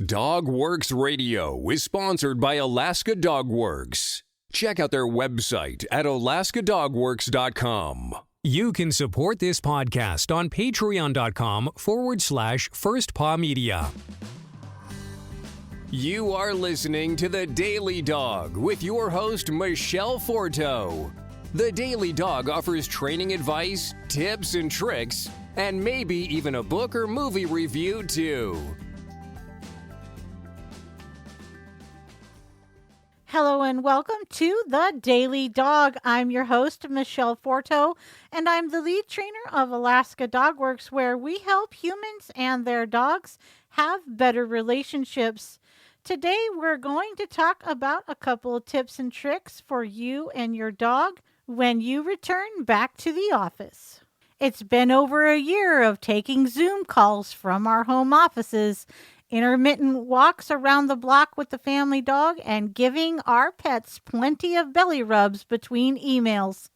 DogWorks Radio is sponsored by Alaska Dog Works. Check out their website at alaskadogworks.com. You can support this podcast on patreon.com/firstpawmedia. You are listening to The Daily Dog with your host, Michele Forto. The Daily Dog offers training advice, tips and tricks, and maybe even a book or movie review too. Hello and welcome to The Daily Dog. I'm your host, Michele Forto, and I'm the lead trainer of Alaska Dog Works, where we help humans and their dogs have better relationships. Today, we're going to talk about a couple of tips and tricks for you and your dog when you return back to the office. It's been over a year of taking Zoom calls from our home offices, intermittent walks around the block with the family dog, and giving our pets plenty of belly rubs between emails.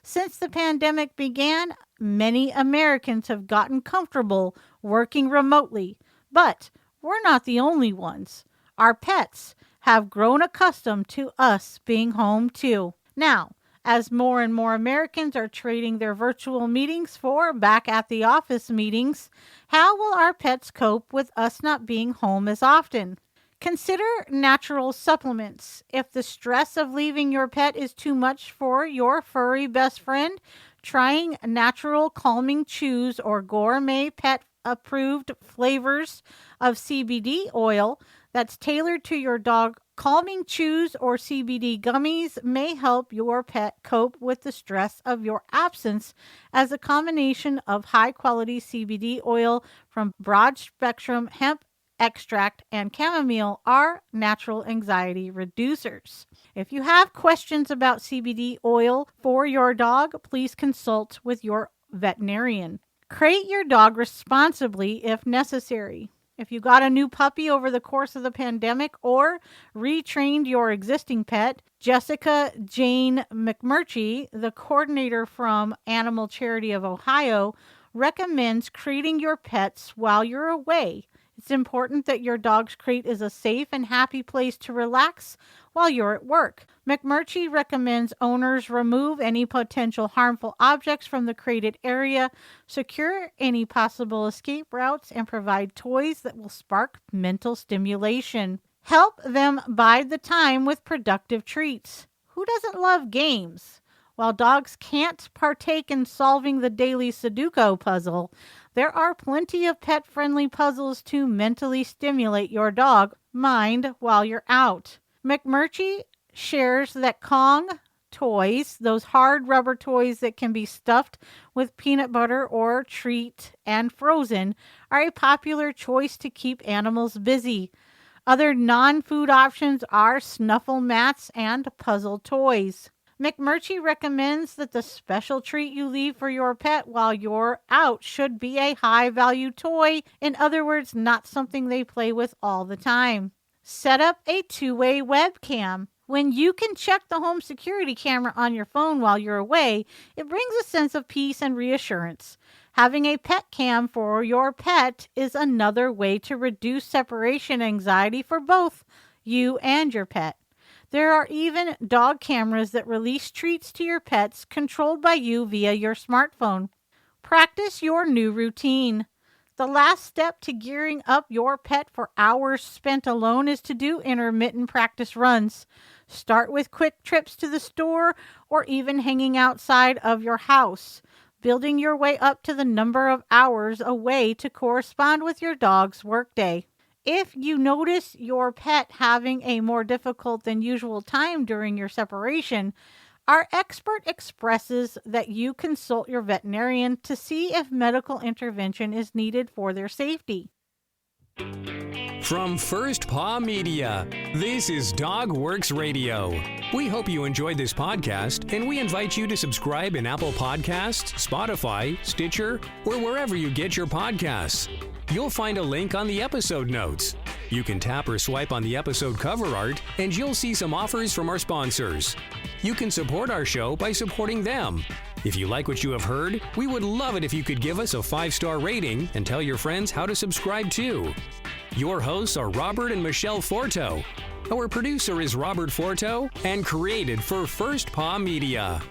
Since the pandemic began, many Americans have gotten comfortable working remotely, but we're not the only ones. Our pets have grown accustomed to us being home too. Now, as more and more Americans are trading their virtual meetings for back at the office meetings, how will our pets cope with us not being home as often? Consider natural supplements. If the stress of leaving your pet is too much for your furry best friend, trying natural calming chews or gourmet pet approved flavors of CBD oil that's tailored to your dog. Calming chews or CBD gummies may help your pet cope with the stress of your absence, as a combination of high-quality CBD oil from broad-spectrum hemp extract and chamomile are natural anxiety reducers. If you have questions about CBD oil for your dog, please consult with your veterinarian. Crate your dog responsibly if necessary. If you got a new puppy over the course of the pandemic or retrained your existing pet, Jessica Jane McMurtry, the coordinator from Animal Charity of Ohio, recommends crating your pets while you're away. It's important that your dog's crate is a safe and happy place to relax while you're at work. McMurtry recommends owners remove any potential harmful objects from the crated area, secure any possible escape routes, and provide toys that will spark mental stimulation. Help them bide the time with productive treats. Who doesn't love games? While dogs can't partake in solving the daily Sudoku puzzle, there are plenty of pet-friendly puzzles to mentally stimulate your dog mind while you're out. McMurtry shares that Kong toys, those hard rubber toys that can be stuffed with peanut butter or treat and frozen, are a popular choice to keep animals busy. Other non-food options are snuffle mats and puzzle toys. McMurtry recommends that the special treat you leave for your pet while you're out should be a high-value toy. In other words, not something they play with all the time. Set up a two-way webcam. When you can check the home security camera on your phone while you're away, it brings a sense of peace and reassurance. Having a pet cam for your pet is another way to reduce separation anxiety for both you and your pet. There are even dog cameras that release treats to your pets controlled by you via your smartphone. Practice your new routine. The last step to gearing up your pet for hours spent alone is to do intermittent practice runs. Start with quick trips to the store or even hanging outside of your house, building your way up to the number of hours away to correspond with your dog's workday. If you notice your pet having a more difficult than usual time during your separation, our expert expresses that you consult your veterinarian to see if medical intervention is needed for their safety. From First Paw Media, this is DogWorks Radio. We hope you enjoyed this podcast, and we invite you to subscribe in Apple Podcasts, Spotify, Stitcher, or wherever you get your podcasts. You'll find a link on the episode notes. You can tap or swipe on the episode cover art, and you'll see some offers from our sponsors. You can support our show by supporting them. If you like what you have heard, we would love it if you could give us a 5-star rating and tell your friends how to subscribe too. Your hosts are Robert and Michele Forto. Our producer is Robert Forto and created for First Paw Media.